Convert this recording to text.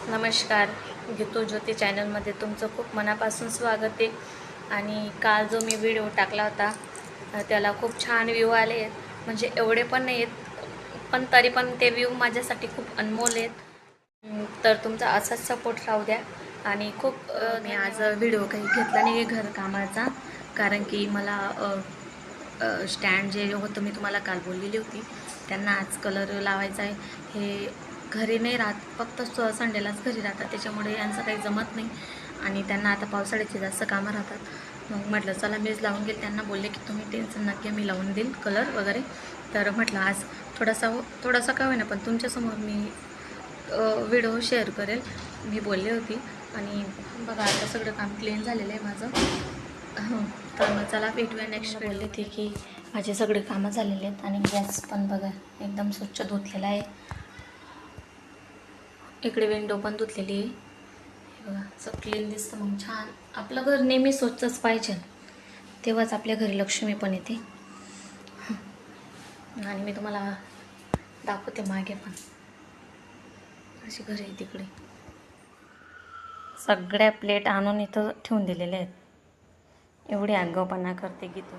नमस्कार. गीतू ज्योती चॅनलमध्ये तुमचं खूप मनापासून स्वागत आहे. आणि काल जो मी व्हिडिओ टाकला होता त्याला खूप छान व्ह्यू आले आहेत. म्हणजे एवढे पण नाही आहेत, पण तरी पण ते व्ह्यू माझ्यासाठी खूप अनमोल आहेत. तर तुमचा असाच सपोर्ट राहू द्या. आणि खूप मी आज व्हिडिओ काही घेतला नाही घरकामाचा, कारण की मला स्टँड जे होतं मी तुम्हाला काल बोललेली होती त्यांना आज कलर लावायचा आहे. हे घरी नाही राहत, फक्त संडेलाच घरी राहतात, त्याच्यामुळे यांचं काही जमत नाही. आणि त्यांना आता पावसाळ्याची जास्त कामं राहतात. मग म्हटलं चला मीच लावून घेईल. त्यांना बोलले की तुम्ही टेन्शन नका, मी लावून देईल कलर वगैरे. तर म्हटलं आज थोडासा का होईना पण तुमच्यासमोर मी व्हिडिओ शेअर करेल. मी बोलले होती. आणि बघा आता सगळं काम क्लीन झालेलं आहे माझं. तर मग चला भेटूया नेक्स्ट. बोलले ती की माझे सगळे कामं झालेले आहेत. आणि गॅस पण बघा एकदम स्वच्छ धुतलेला आहे. इकडे विंडो पण धुतलेली आहे. हे बघा असं क्लीन दिसतं. मग छान आपलं घर नेहमी स्वच्छच पाहिजे, तेव्हाच आपल्या घरी लक्ष्मी पण येते. आणि मी तुम्हाला दाखवते मागे पण अशी घर आहे. तिकडे सगळ्या प्लेट आणून इथं ठेवून दिलेल्या आहेत. एवढी आगाऊपणा करते की तू.